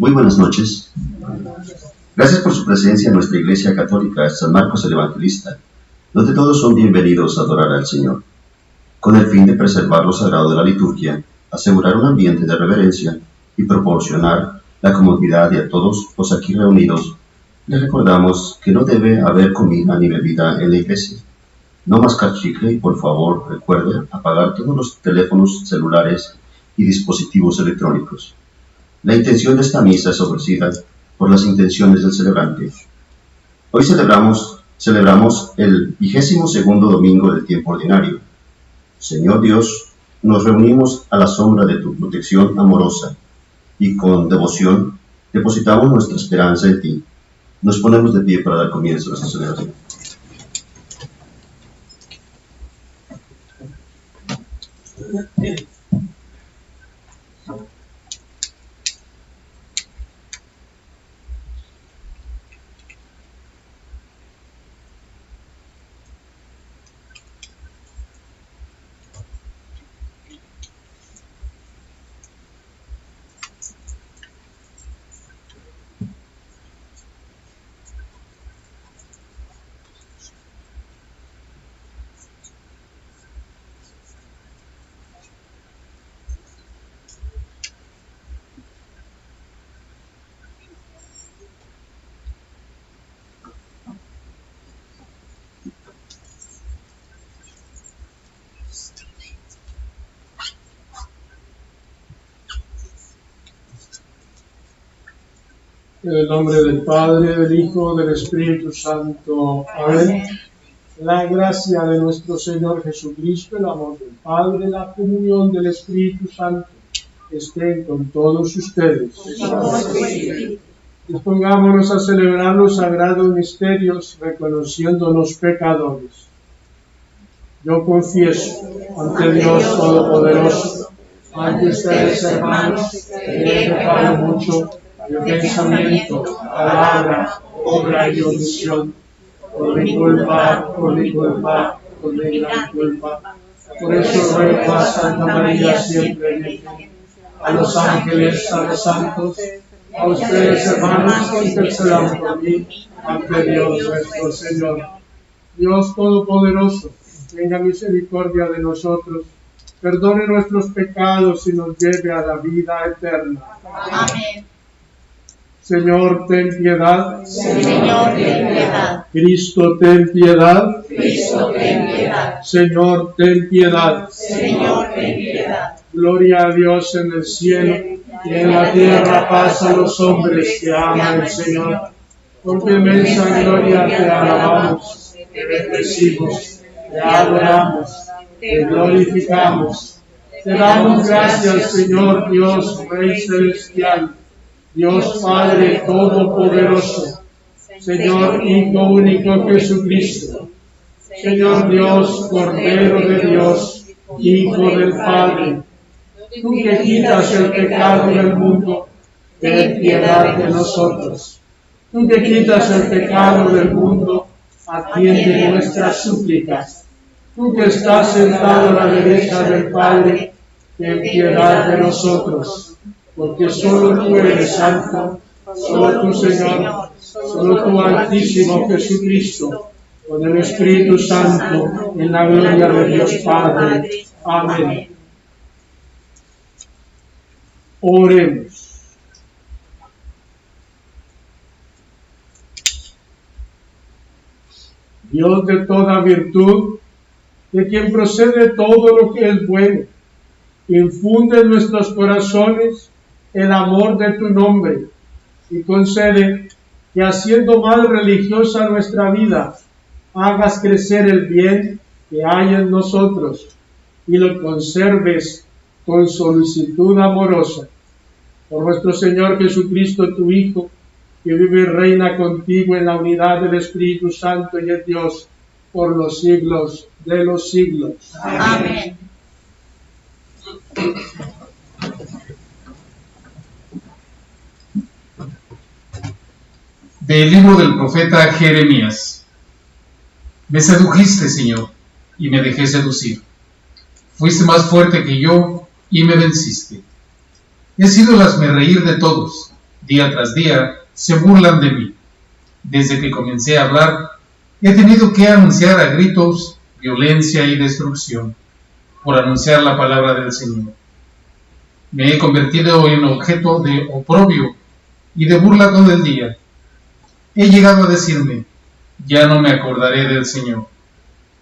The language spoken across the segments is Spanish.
Muy buenas noches. Gracias por su presencia en nuestra Iglesia Católica San Marcos el Evangelista, donde todos son bienvenidos a adorar al Señor. Con el fin de preservar lo sagrado de la liturgia, asegurar un ambiente de reverencia y proporcionar la comodidad de a todos los aquí reunidos, les recordamos que no debe haber comida ni bebida en la iglesia. No mascar chicle y por favor recuerde apagar todos los teléfonos celulares y dispositivos electrónicos. La intención de esta misa es ofrecida por las intenciones del celebrante. Hoy celebramos el 22º domingo del tiempo ordinario. Señor Dios, nos reunimos a la sombra de tu protección amorosa y con devoción depositamos nuestra esperanza en ti. Nos ponemos de pie para dar comienzo a esta celebración. En el nombre del Padre, del Hijo, del Espíritu Santo. Amén. La gracia de nuestro Señor Jesucristo, el amor del Padre, la comunión del Espíritu Santo, estén con todos ustedes. Dispongámonos a celebrar los sagrados misterios, reconociéndonos pecadores. Yo confieso ante Dios Todopoderoso, ante ustedes, hermanos, que he pecado mucho de pensamiento, palabra, obra y omisión, por mi culpa, por mi gran culpa. Por eso ruego a Santa María siempre Virgen, a los ángeles, a los santos, a ustedes, hermanos, que intercedan por mí ante Dios nuestro Señor. Dios Todopoderoso, tenga misericordia de nosotros, perdone nuestros pecados y nos lleve a la vida eterna. Amén. Señor, ten piedad. Señor, ten piedad. Cristo, ten piedad. Cristo, ten piedad. Señor, ten piedad. Señor, ten piedad. Gloria a Dios en el cielo y en la tierra paz a los hombres que aman al Señor. Con tu inmensa gloria te alabamos, te bendecimos, te adoramos, te glorificamos. Te damos gracias, Señor Dios, Rey celestial, Dios Padre Todopoderoso, Señor Hijo único Jesucristo, Señor Dios, Cordero de Dios, Hijo del Padre, tú que quitas el pecado del mundo, ten piedad de nosotros. Tú que quitas el pecado del mundo, atiende nuestras súplicas. Tú que estás sentado a la derecha del Padre, ten piedad de nosotros. Porque solo tú eres santo, solo tú, Señor, solo tú, Altísimo Jesucristo, con el Espíritu Santo, en la gloria de Dios Padre. Amén. Oremos. Dios de toda virtud, de quien procede todo lo que es bueno, infunde en nuestros corazones el amor de tu nombre y concede que, haciendo más religiosa nuestra vida, hagas crecer el bien que hay en nosotros y lo conserves con solicitud amorosa. Por nuestro Señor Jesucristo, tu Hijo, que vive y reina contigo en la unidad del Espíritu Santo y es Dios por los siglos de los siglos. Amén. Del libro del profeta Jeremías. Me sedujiste, Señor, y me dejé seducir. Fuiste más fuerte que yo y me venciste. He sido el hazmerreír de todos, Día tras día se burlan de mí. Desde que comencé a hablar, he tenido que anunciar a gritos violencia y destrucción por anunciar la palabra del Señor. Me he convertido en objeto de oprobio y de burla todo el día. He llegado a decirme, ya no me acordaré del Señor,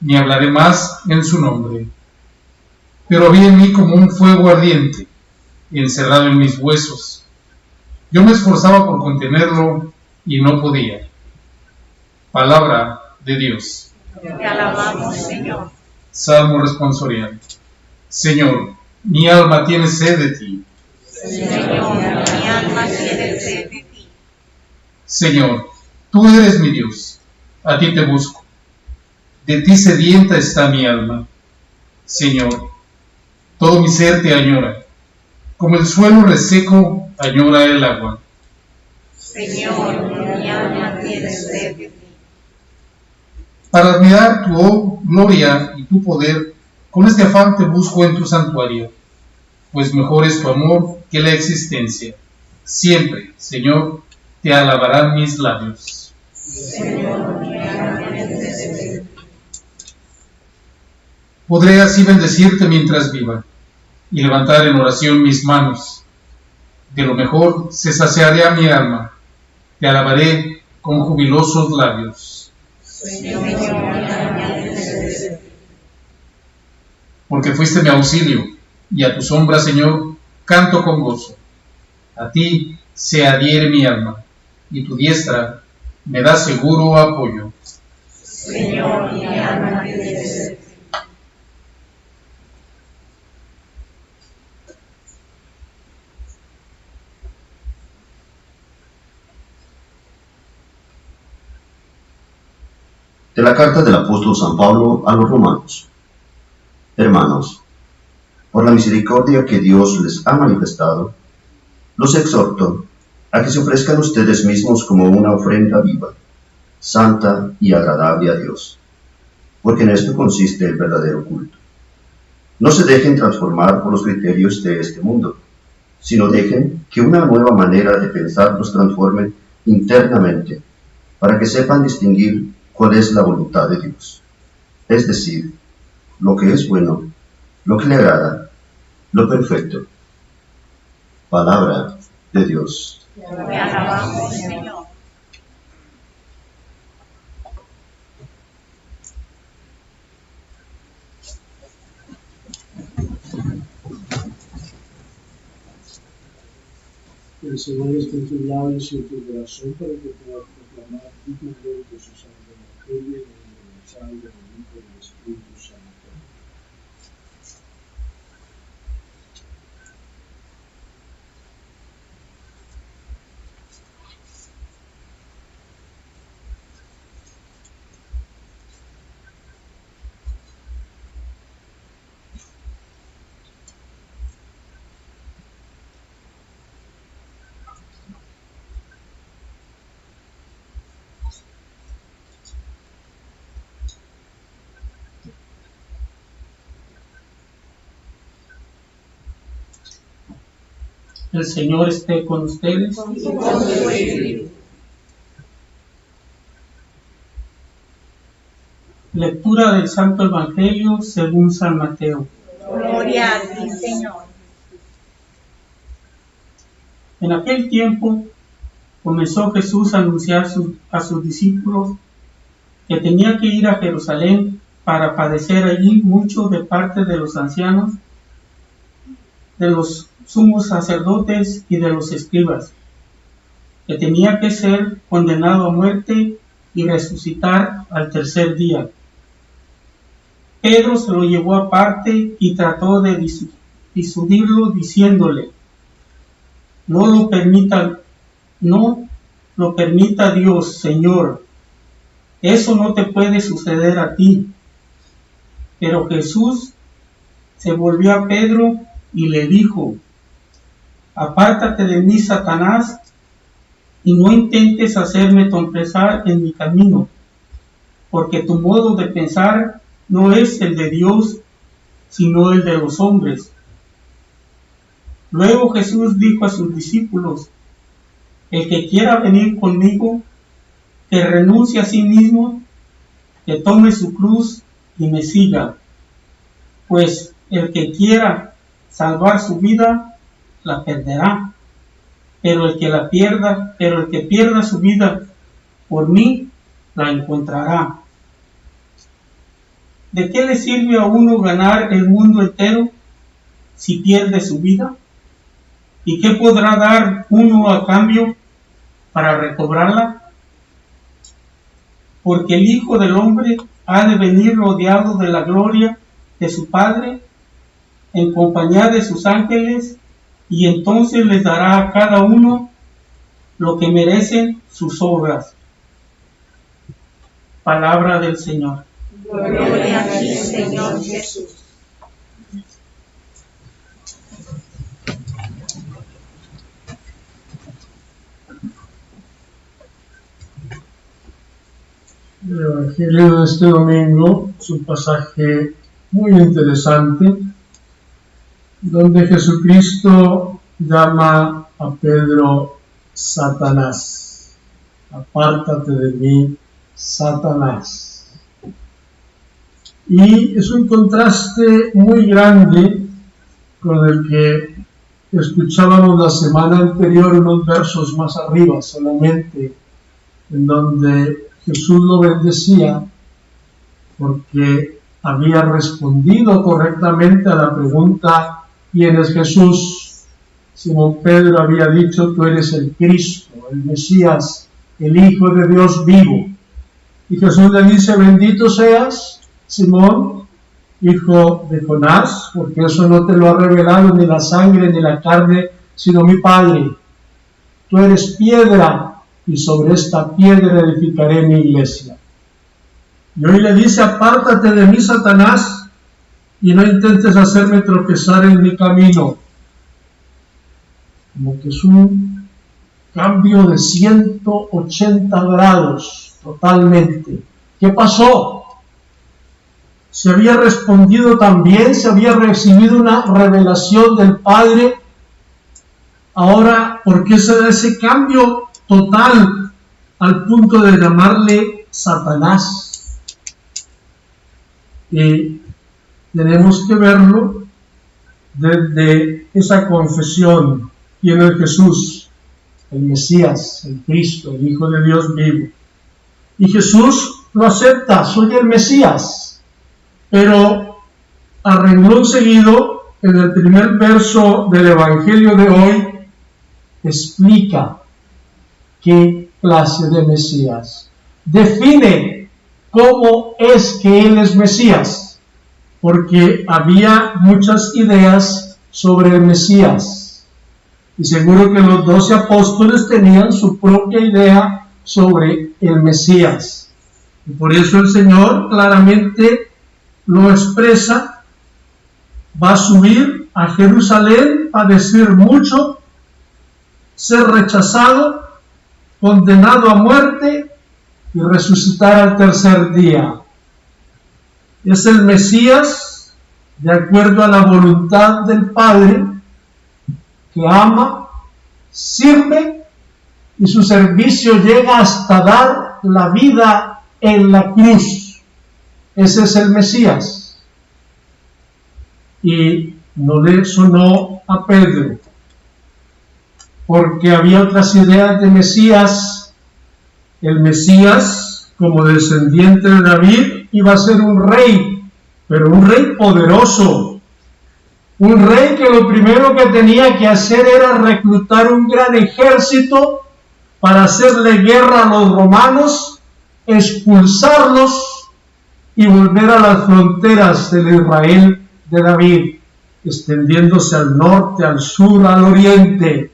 ni hablaré más en su nombre. Pero había en mí como un fuego ardiente, encerrado en mis huesos. Yo me esforzaba por contenerlo y no podía. Palabra de Dios. Te alabamos, Señor. Salmo responsorial. Señor, mi alma tiene sed de ti. Señor, mi alma tiene sed de ti. Señor, tú eres mi Dios, a ti te busco. De ti sedienta está mi alma. Señor, todo mi ser te añora, como el suelo reseco añora el agua. Señor, mi alma tiene sed de ti. Para admirar tu gloria y tu poder, con este afán te busco en tu santuario, pues mejor es tu amor que la existencia. Siempre, Señor, te alabarán mis labios. Señor, mi alma tiene sed de ti. Podré así bendecirte mientras viva y levantar en oración mis manos. De lo mejor se saciará mi alma, te alabaré con jubilosos labios. Señor, mi alma tiene sed de ti. Porque fuiste mi auxilio, y a tu sombra, Señor, canto con gozo. A ti se adhiere mi alma, y tu diestra me da seguro apoyo. Señor, mi alma tiene sed de ti. De la carta del apóstol San Pablo a los romanos. Hermanos, por la misericordia que Dios les ha manifestado, los exhorto a que se ofrezcan ustedes mismos como una ofrenda viva, santa y agradable a Dios, porque en esto consiste el verdadero culto. No se dejen transformar por los criterios de este mundo, sino dejen que una nueva manera de pensar los transforme internamente, para que sepan distinguir cuál es la voluntad de Dios, es decir, lo que es bueno, lo que le agrada, lo perfecto. Palabra de Dios. Te alabamos, Señor. El Señor esté en tus labios y en tu corazón para que puedas proclamar dignamente su santo evangelio en el universal del Hijo del Espíritu Santo. El Señor esté con ustedes. Y con tu espíritu. Lectura del Santo Evangelio según San Mateo. Gloria a ti, Señor. En aquel tiempo comenzó Jesús a anunciar a sus discípulos que tenía que ir a Jerusalén para padecer allí mucho de parte de los ancianos, de los sumos sacerdotes y de los escribas, que tenía que ser condenado a muerte y resucitar al tercer día. Pedro se lo llevó aparte y trató de disuadirlo diciéndole: no lo permita Dios, Señor, eso no te puede suceder a ti. Pero Jesús se volvió a Pedro y le dijo: apártate de mí, Satanás, y no intentes hacerme tropezar en mi camino, porque tu modo de pensar no es el de Dios, sino el de los hombres. Luego Jesús dijo a sus discípulos: El que quiera venir conmigo, que renuncie a sí mismo, que tome su cruz y me siga. Pues el que quiera salvar su vida, la perderá. Pero el que pierda su vida por mí, la encontrará. ¿De qué le sirve a uno ganar el mundo entero si pierde su vida? ¿Y qué podrá dar uno a cambio para recobrarla? Porque el Hijo del Hombre ha de venir rodeado de la gloria de su Padre, en compañía de sus ángeles, y entonces les dará a cada uno lo que merecen sus obras. Palabra del Señor. Gloria a ti, Señor Jesús. El Evangelio de este domingo es un pasaje muy interesante, donde Jesucristo llama a Pedro Satanás. Apártate de mí, Satanás. Y es un contraste muy grande con el que escuchábamos la semana anterior, unos versos más arriba solamente, en donde Jesús lo bendecía porque había respondido correctamente a la pregunta: ¿quién es Jesús? Simón Pedro había dicho: tú eres el Cristo, el Mesías, el Hijo de Dios vivo. Y Jesús le dice: bendito seas, Simón, hijo de Jonás, porque eso no te lo ha revelado ni la sangre ni la carne, sino mi Padre. Tú eres piedra, y sobre esta piedra edificaré mi iglesia. Y hoy le dice: apártate de mí, Satanás, y no intentes hacerme tropezar en mi camino. Como que es un cambio de 180 grados totalmente. ¿Qué pasó? Se había respondido también, se había recibido una revelación del Padre. Ahora, ¿por qué se da ese cambio total al punto de llamarle Satanás? Y tenemos que verlo desde esa confesión: ¿quién es Jesús? El Mesías, el Cristo, el Hijo de Dios vivo. Y Jesús lo acepta: soy el Mesías. Pero a renglón seguido, en el primer verso del Evangelio de hoy, explica qué clase de Mesías. Define cómo es que Él es Mesías, porque había muchas ideas sobre el Mesías. Y seguro que los 12 apóstoles tenían su propia idea sobre el Mesías. Y por eso el Señor claramente lo expresa: va a subir a Jerusalén a decir mucho, ser rechazado, condenado a muerte y resucitar al tercer día. Es el Mesías de acuerdo a la voluntad del Padre, que ama, sirve, y su servicio llega hasta dar la vida en la cruz. Ese es el Mesías. Y no le sonó a Pedro, porque había otras ideas de Mesías. El Mesías, como descendiente de David, iba a ser un rey, pero un rey poderoso, un rey que lo primero que tenía que hacer era reclutar un gran ejército para hacerle guerra a los romanos, expulsarlos y volver a las fronteras del Israel de David, extendiéndose al norte, al sur, al oriente,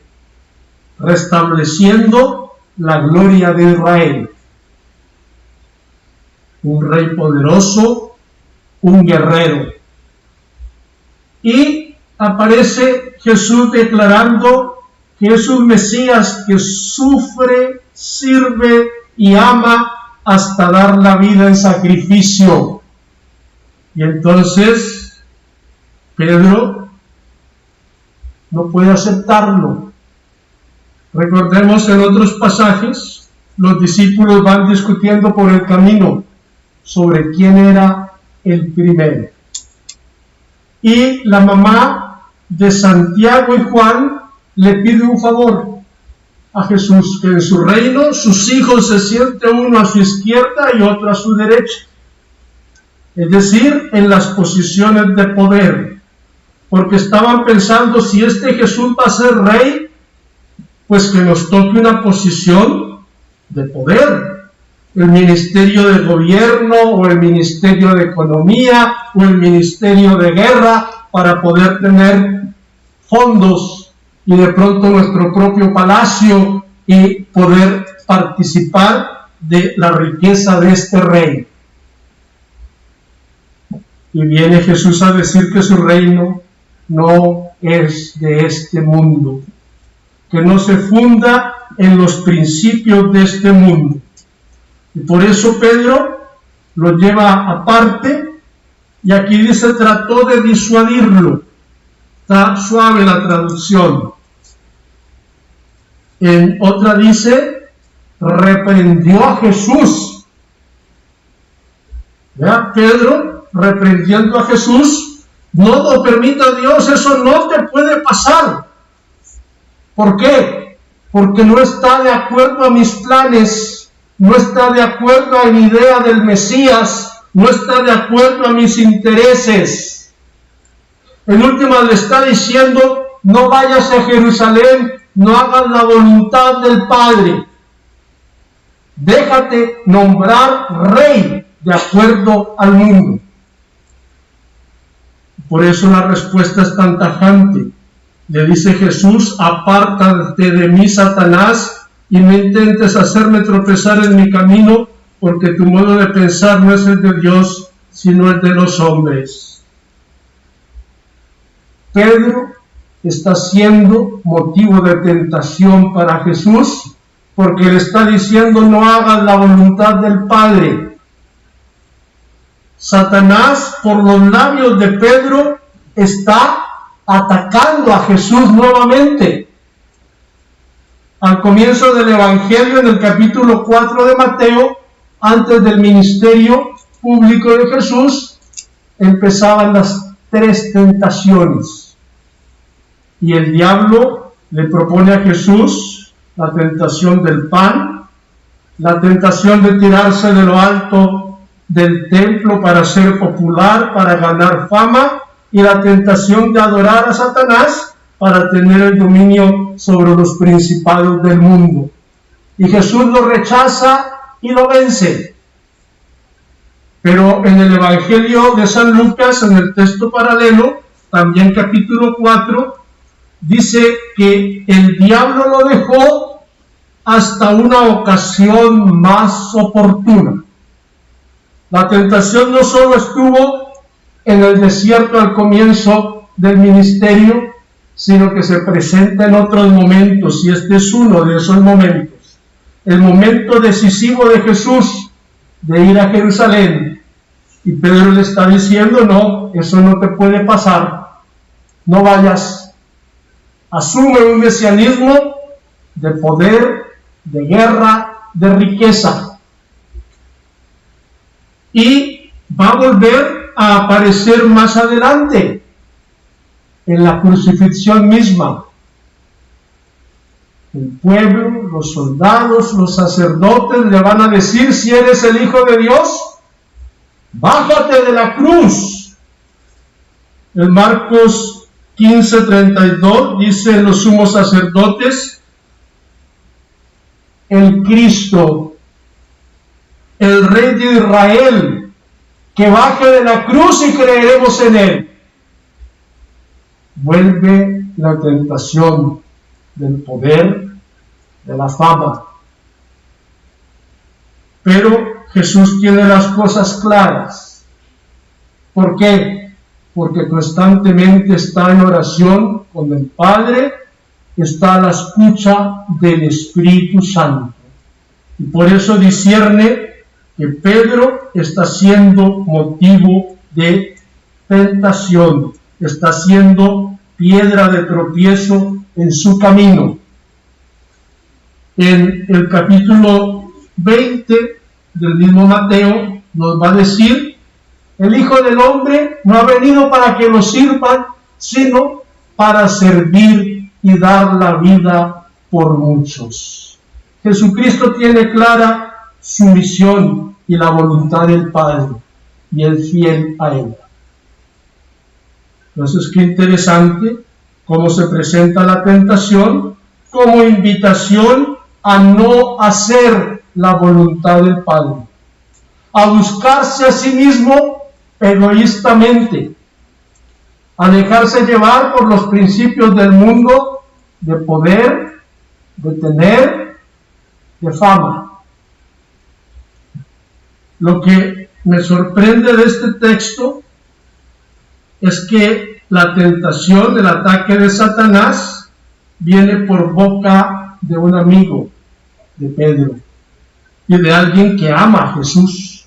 restableciendo la gloria de Israel. Un rey poderoso, un guerrero. Y aparece Jesús declarando que es un Mesías que sufre, sirve y ama hasta dar la vida en sacrificio. Y entonces Pedro no puede aceptarlo, Recordemos en otros pasajes, los discípulos van discutiendo por el camino sobre quién era el primero. Y la mamá de Santiago y Juan le pide un favor a Jesús, que en su reino sus hijos se sienten uno a su izquierda y otro a su derecha. Es decir, en las posiciones de poder. Porque estaban pensando, si este Jesús va a ser rey, pues que nos toque una posición de poder. El ministerio de gobierno, o el ministerio de economía, o el ministerio de guerra, para poder tener fondos y de pronto nuestro propio palacio y poder participar de la riqueza de este rey. Y viene Jesús a decir que su reino no es de este mundo, que no se funda en los principios de este mundo. Y por eso Pedro lo lleva aparte, y aquí dice trató de disuadirlo. Está suave la traducción. En otra dice, reprendió a Jesús. ¿Ya? Pedro reprendiendo a Jesús, no lo permita Dios, eso no te puede pasar. ¿Por qué? Porque no está de acuerdo a mis planes, no está de acuerdo a mi idea del Mesías, no está de acuerdo a mis intereses. En última le está diciendo, no vayas a Jerusalén, no hagas la voluntad del Padre. Déjate nombrar rey de acuerdo al mundo. Por eso la respuesta es tan tajante. Le dice Jesús, apártate de mí, Satanás, y no intentes hacerme tropezar en mi camino, porque tu modo de pensar no es el de Dios, sino el de los hombres. Pedro está siendo motivo de tentación para Jesús, porque le está diciendo, no hagas la voluntad del Padre. Satanás, por los labios de Pedro, está atacando a Jesús nuevamente. Al comienzo del Evangelio, en el capítulo 4 de Mateo, antes del ministerio público de Jesús, empezaban las 3 tentaciones. Y el diablo le propone a Jesús la tentación del pan, la tentación de tirarse de lo alto del templo para ser popular, para ganar fama, y la tentación de adorar a Satanás para tener el dominio sobre los principados del mundo. Y Jesús lo rechaza y lo vence. Pero en el Evangelio de San Lucas, en el texto paralelo, también capítulo 4, dice que el diablo lo dejó hasta una ocasión más oportuna. La tentación no solo estuvo en el desierto al comienzo del ministerio, sino que se presenta en otros momentos, y este es uno de esos momentos. El momento decisivo de Jesús de ir a Jerusalén. Y Pedro le está diciendo, no, eso no te puede pasar, no vayas. Asume un mesianismo de poder, de guerra, de riqueza. Y va a volver a aparecer más adelante, en la crucifixión misma. El pueblo, los soldados, los sacerdotes le van a decir, si eres el Hijo de Dios, bájate de la cruz. En Marcos 15:32 dicen los sumos sacerdotes, el Cristo, el Rey de Israel, que baje de la cruz y creeremos en él. Vuelve la tentación del poder, de la fama. Pero Jesús tiene las cosas claras. ¿Por qué? Porque constantemente está en oración con el Padre, está a la escucha del Espíritu Santo. Y por eso discierne que Pedro está siendo motivo de tentación, está siendo piedra de tropiezo en su camino. en el capítulo 20 del mismo Mateo, nos va a decir: el Hijo del Hombre no ha venido para que lo sirvan, sino para servir y dar la vida por muchos. Jesucristo tiene clara su misión y la voluntad del Padre, y es fiel a ella. Entonces, qué interesante cómo se presenta la tentación como invitación a no hacer la voluntad del Padre, a buscarse a sí mismo egoístamente, a dejarse llevar por los principios del mundo, de poder, de tener, de fama. Lo que me sorprende de este texto es que la tentación del ataque de Satanás viene por boca de un amigo de Pedro y de alguien que ama a Jesús.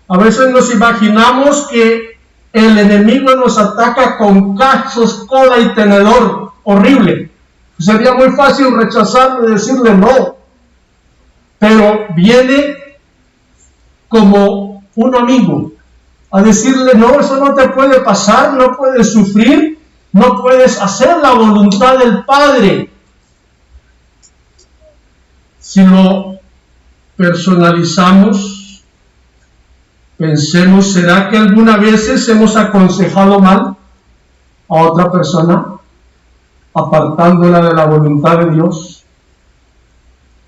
A veces nos imaginamos que el enemigo nos ataca con cachos, cola y tenedor. Horrible. Sería muy fácil rechazarlo y decirle no. Pero viene como un amigo a decirle: no, eso no te puede pasar, no puedes sufrir, no puedes hacer la voluntad del Padre. Si lo personalizamos, pensemos: ¿será que algunas veces hemos aconsejado mal a otra persona, apartándola de la voluntad de Dios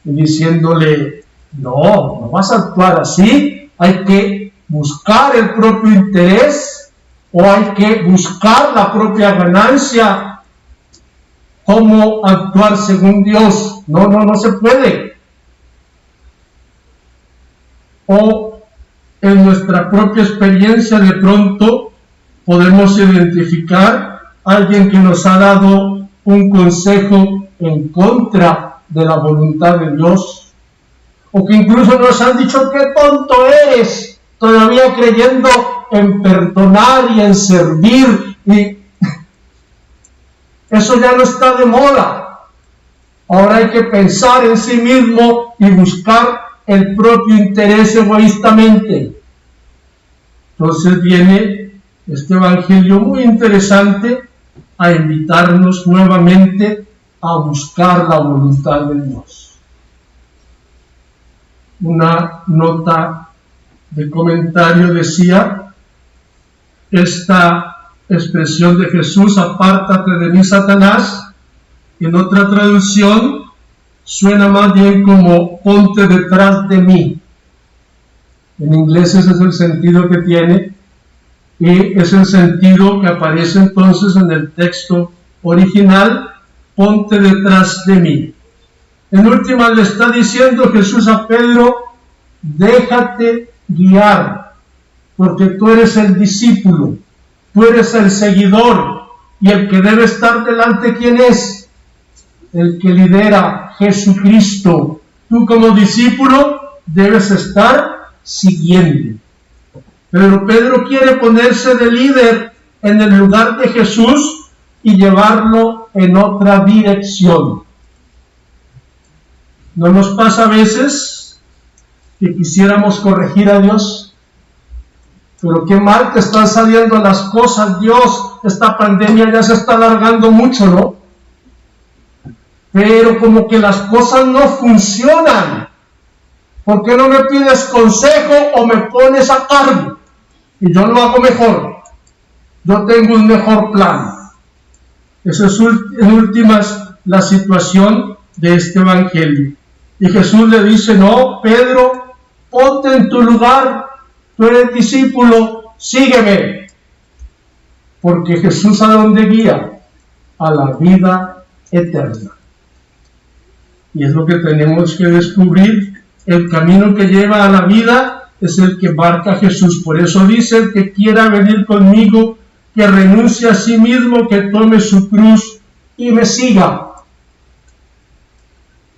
y diciéndole: no vas a actuar así, hay que buscar el propio interés o hay que buscar la propia ganancia? ¿Cómo actuar según Dios? No se puede. O en nuestra propia experiencia de pronto podemos identificar a alguien que nos ha dado un consejo en contra de la voluntad de Dios, o que incluso nos han dicho: qué tonto eres, todavía creyendo en perdonar y en servir, y eso ya no está de moda. Ahora hay que pensar en sí mismo y buscar el propio interés egoístamente. Entonces viene este evangelio muy interesante a invitarnos nuevamente a buscar la voluntad de Dios. Una nota de comentario decía: esta expresión de Jesús, apártate de mí, Satanás, en otra traducción suena más bien como ponte detrás de mí. En inglés ese es el sentido que tiene, y es el sentido que aparece entonces en el texto original: ponte detrás de mí. En última le está diciendo Jesús a Pedro: déjate guiar, porque tú eres el discípulo, tú eres el seguidor, y el que debe estar delante, ¿quién es? El que lidera, Jesucristo. Tú como discípulo debes estar siguiendo. Pero Pedro quiere ponerse de líder en el lugar de Jesús y llevarlo en otra dirección. ¿No nos pasa a veces que quisiéramos corregir a Dios? Pero qué mal te están saliendo las cosas, Dios, esta pandemia ya se está alargando mucho, ¿no? Pero como que las cosas no funcionan. ¿Por qué no me pides consejo o me pones a cargo? Y yo lo hago mejor. Yo tengo un mejor plan. Esa es en últimas la situación de este evangelio. Y Jesús le dice: no, Pedro, ponte en tu lugar, tú eres discípulo, sígueme. Porque Jesús, ¿a dónde guía? A la vida eterna. Y es lo que tenemos que descubrir. El camino que lleva a la vida es el que marca Jesús. Por eso dice: el que quiera venir conmigo, que renuncie a sí mismo, que tome su cruz y me siga.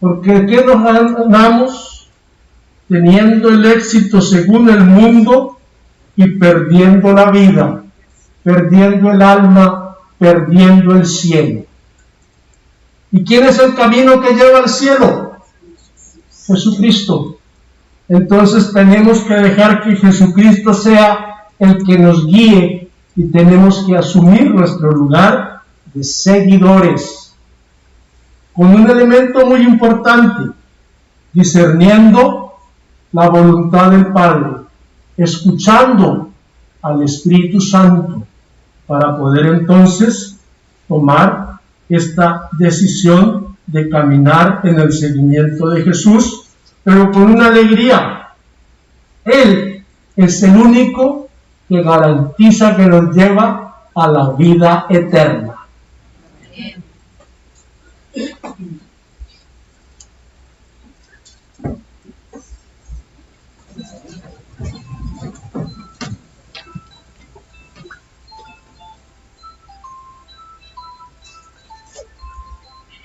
Porque ¿qué nos ganamos? Teniendo el éxito según el mundo y perdiendo la vida, perdiendo el alma, perdiendo el cielo. ¿Y quién es el camino que lleva al cielo? Jesucristo. Entonces tenemos que dejar que Jesucristo sea el que nos guíe y tenemos que asumir nuestro lugar de seguidores. Con un elemento muy importante, discerniendo la voluntad del Padre, escuchando al Espíritu Santo, para poder entonces tomar esta decisión de caminar en el seguimiento de Jesús, pero con una alegría. Él es el único que garantiza que nos lleva a la vida eterna.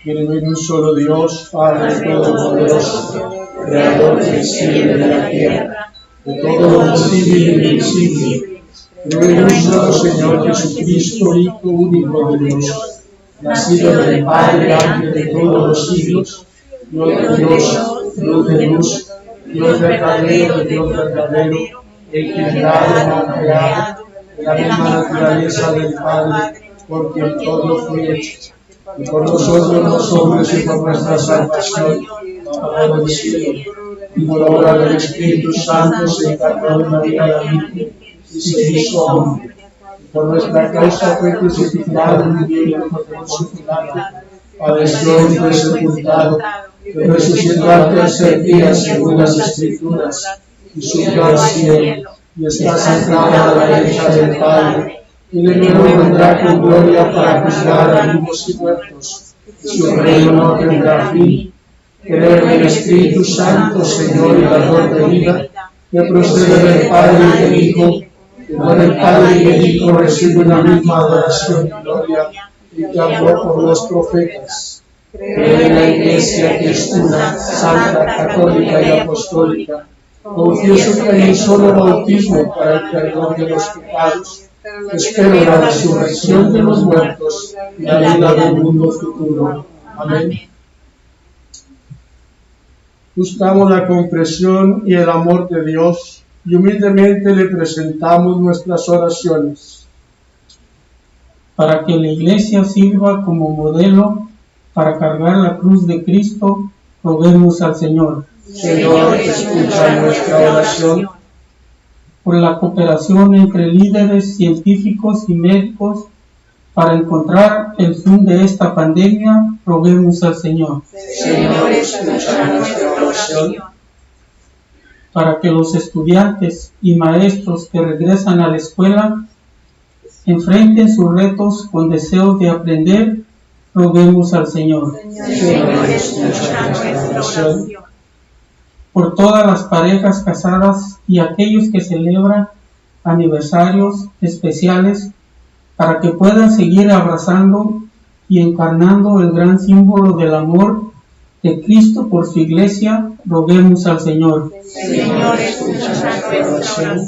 Quieren ver un solo Dios, Padre Todopoderoso, Creador del cielo y de la tierra, de todo lo visible y lo invisible. Creo en un solo Señor Jesucristo, Hijo único de Dios, nacido del Padre antes de todos los siglos, Dios de Dios, luz de luz, Dios verdadero de Dios verdadero, el creado no creado, la misma naturaleza del Padre, por quien todo fue hecho. Y por nosotros los hombres y por nuestra salvación, bajo del cielo, y por obra del Espíritu Santo se encarnó en María la Virgen y se hizo hombre. Y por nuestra causa fue crucificado, murió por Poncio Pilato, padeció y fue sepultado, que resucitó al tercer día según las Escrituras, y subió al cielo, y está sentado a la derecha del Padre. Y de nuevo vendrá con gloria para juzgar a vivos y muertos, y su reino no tendrá fin. Creo en el Espíritu Santo, Señor y dador de vida, que procede del Padre y del Hijo, que por el Padre y el Hijo recibe una misma adoración y gloria, y que habló por los profetas. Creo en la Iglesia que es una, santa, católica y apostólica. Confieso que hay un solo bautismo para el perdón de los pecados. Espero la resurrección de los muertos y la vida del mundo futuro. Amén. Buscamos la comprensión y el amor de Dios y humildemente le presentamos nuestras oraciones. Para que la Iglesia sirva como modelo para cargar la cruz de Cristo, roguemos al Señor. Señor, escucha nuestra oración. Por la cooperación entre líderes científicos y médicos para encontrar el fin de esta pandemia, roguemos al Señor. Señor, escucha nuestra oración. Para que los estudiantes y maestros que regresan a la escuela enfrenten sus retos con deseos de aprender, roguemos al Señor. Señor, escucha nuestra oración. Por todas las parejas casadas y aquellos que celebran aniversarios especiales, para que puedan seguir abrazando y encarnando el gran símbolo del amor de Cristo por su Iglesia, roguemos al Señor. Señor, escucha nuestra oración.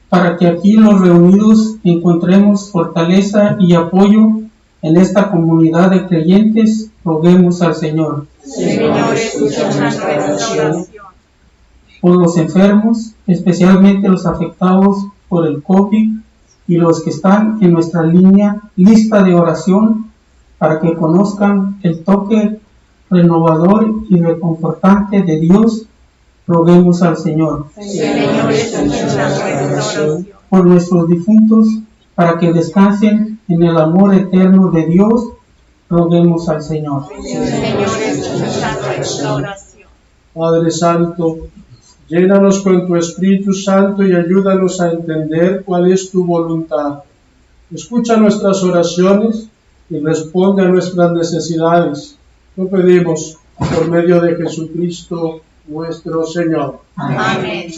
Para que aquí los reunidos encontremos fortaleza y apoyo en esta comunidad de creyentes, roguemos al Señor. Señor, escucha nuestra oración. Por los enfermos, especialmente los afectados por el COVID y los que están en nuestra lista de oración, para que conozcan el toque renovador y reconfortante de Dios, roguemos al Señor. Señor, escucha nuestra oración. Por nuestros difuntos, para que descansen en el amor eterno de Dios, roguemos al Señor. Señor, escucha nuestra oración. Padre Santo, llénanos con tu Espíritu Santo y ayúdanos a entender cuál es tu voluntad. Escucha nuestras oraciones y responde a nuestras necesidades. Lo pedimos por medio de Jesucristo nuestro Señor. Amén.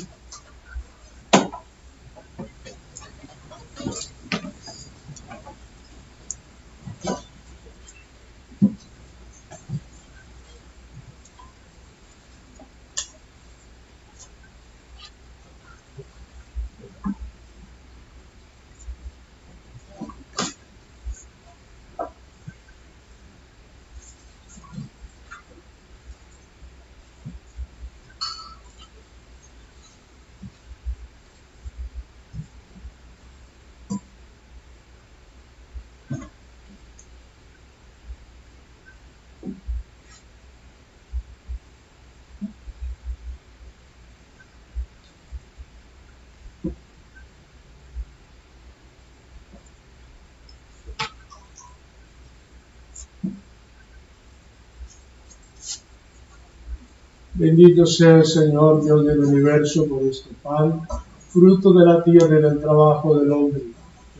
Bendito sea el Señor, Dios del universo, por este pan, fruto de la tierra y del trabajo del hombre.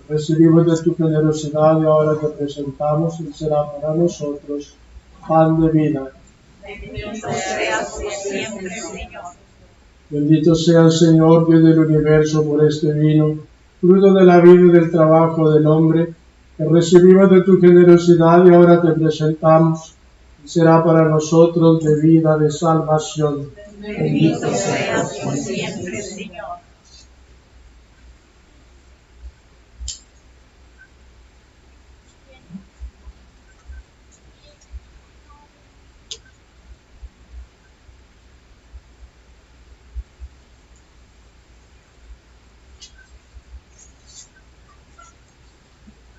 Recibimos de tu generosidad y ahora te presentamos y será para nosotros pan de vida. Bendito seas por siempre, Señor. Bendito sea el Señor, Dios del universo, por este vino, fruto de la vida y del trabajo del hombre, que recibimos de tu generosidad y ahora te presentamos y será para nosotros de vida, de salvación. Bendito seas por siempre, Señor.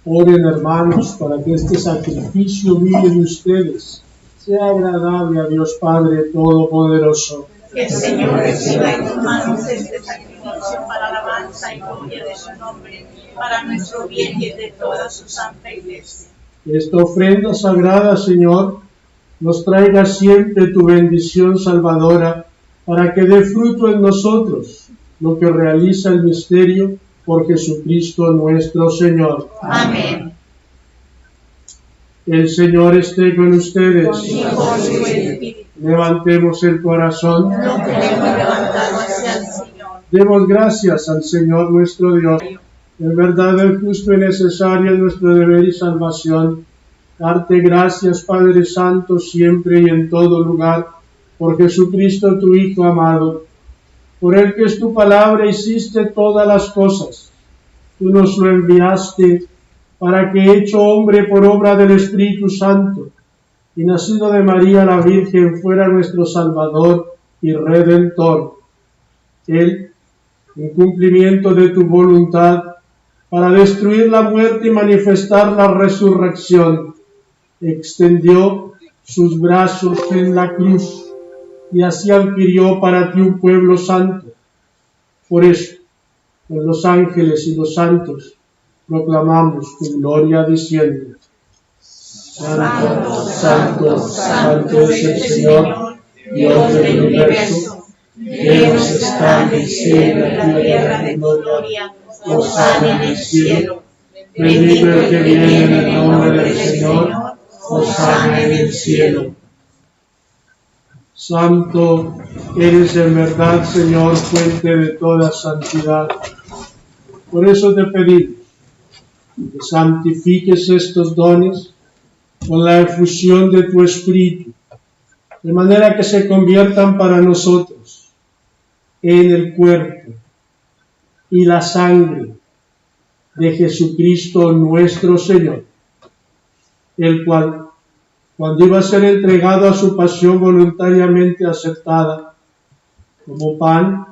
Oren, hermanos, para que este sacrificio vivo de ustedes sea agradable a Dios Padre Todopoderoso. Que el Señor reciba en tus manos este sacrificio para alabanza y gloria de su nombre, para nuestro bien y el de toda su santa iglesia. Que esta ofrenda sagrada, Señor, nos traiga siempre tu bendición salvadora, para que dé fruto en nosotros lo que realiza el misterio por Jesucristo nuestro Señor. Amén. El Señor esté con ustedes. Y con su espíritu. Levantemos el corazón. No queremos levantarlo hacia el Señor. Demos gracias al Señor nuestro Dios. En verdad, el justo y necesario es nuestro deber y salvación. Darte gracias, Padre Santo, siempre y en todo lugar, por Jesucristo tu Hijo amado. Por el que es tu palabra hiciste todas las cosas. Tú nos lo enviaste para que, hecho hombre por obra del Espíritu Santo y nacido de María la Virgen, fuera nuestro Salvador y Redentor. Él, en cumplimiento de tu voluntad, para destruir la muerte y manifestar la resurrección, extendió sus brazos en la cruz y así adquirió para ti un pueblo santo. Por eso, con los ángeles y los santos, proclamamos tu gloria diciendo: Santo, santo, santo es el Señor, Dios del universo. Dios está en el cielo y en la tierra de gloria. Hosana en el cielo. Bendito el que viene en el nombre del Señor. Hosana en el cielo. Santo eres en verdad, Señor, fuente de toda santidad. Por eso te pedimos que santifiques estos dones con la efusión de tu Espíritu, de manera que se conviertan para nosotros en el cuerpo y la sangre de Jesucristo nuestro Señor, el cual, cuando iba a ser entregado a su pasión voluntariamente aceptada, como pan,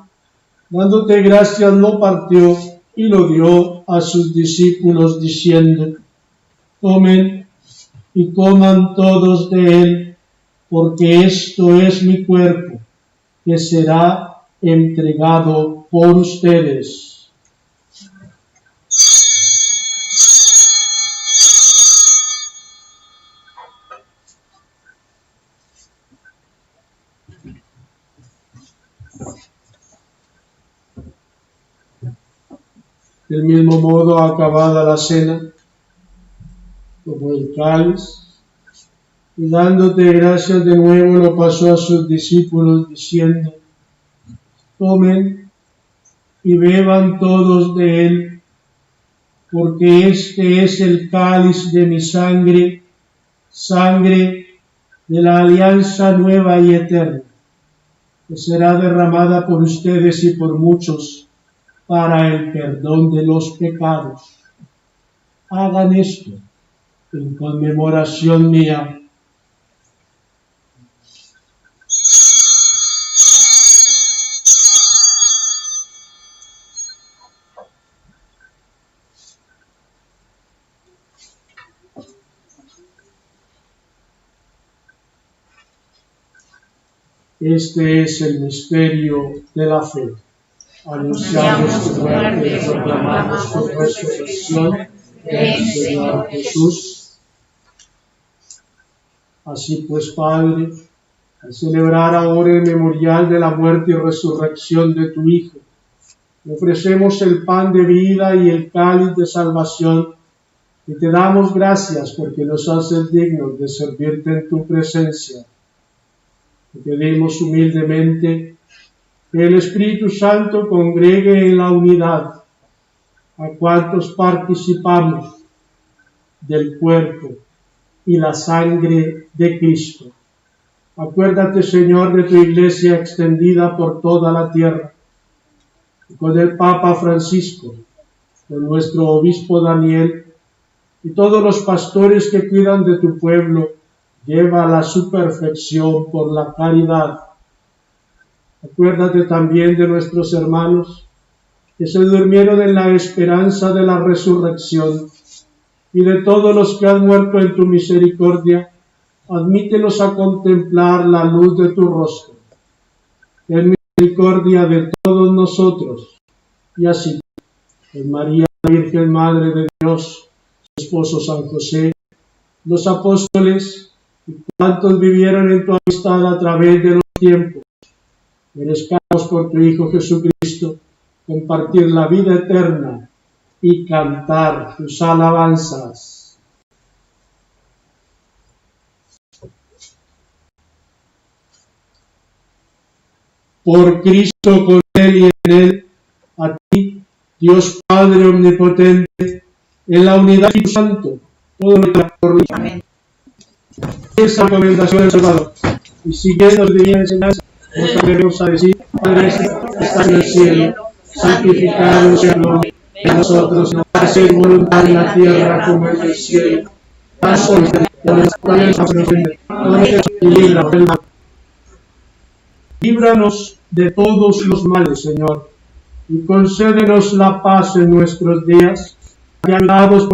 dándote gracias, lo partió y lo dio a sus discípulos, diciendo: Tomen y coman todos de él, porque esto es mi cuerpo, que será entregado por ustedes. Del mismo modo, acabada la cena, tomó el cáliz y dándote gracias de nuevo lo pasó a sus discípulos, diciendo: Tomen y beban todos de él, porque este es el cáliz de mi sangre, sangre de la alianza nueva y eterna, que será derramada por ustedes y por muchos para el perdón de los pecados. Hagan esto en conmemoración mía. Este es el misterio de la fe. Anunciamos tu muerte y proclamamos tu resurrección, ven, Señor Jesús. Así pues, Padre, Al celebrar ahora el memorial de la muerte y resurrección de tu Hijo, ofrecemos el pan de vida y el cáliz de salvación, y te damos gracias porque nos haces dignos de servirte en tu presencia. Te pedimos humildemente que el Espíritu Santo congregue en la unidad a cuantos participamos del cuerpo y la sangre de Cristo. Acuérdate, Señor, de tu iglesia extendida por toda la tierra, y con el Papa Francisco, con nuestro obispo Daniel, y todos los pastores que cuidan de tu pueblo, llévala a su perfección por la caridad. Acuérdate también de nuestros hermanos que se durmieron en la esperanza de la resurrección, y de todos los que han muerto en tu misericordia, admítelos a contemplar la luz de tu rostro. Ten misericordia de todos nosotros, y así, en María, la Virgen Madre de Dios, su esposo San José, los apóstoles y cuantos vivieron en tu amistad a través de los tiempos, merezcamos por tu Hijo Jesucristo compartir la vida eterna y cantar tus alabanzas. Por Cristo, con Él y en Él, a ti, Dios Padre omnipotente, en la unidad del Espíritu Santo, todo lo que por Amén. esa recomendación del Salvador, y siguiendo de mi enseñanza, nos atrevemos a decir: Padre nuestro que estás en el cielo, santificado sea tu nombre, en nosotros, hacer voluntad en la tierra como en el cielo. Danos hoy nuestro pan cotidiano, y líbranos del mal. Líbranos de todos los males, Señor, y concédenos la paz en nuestros días, y ayudados por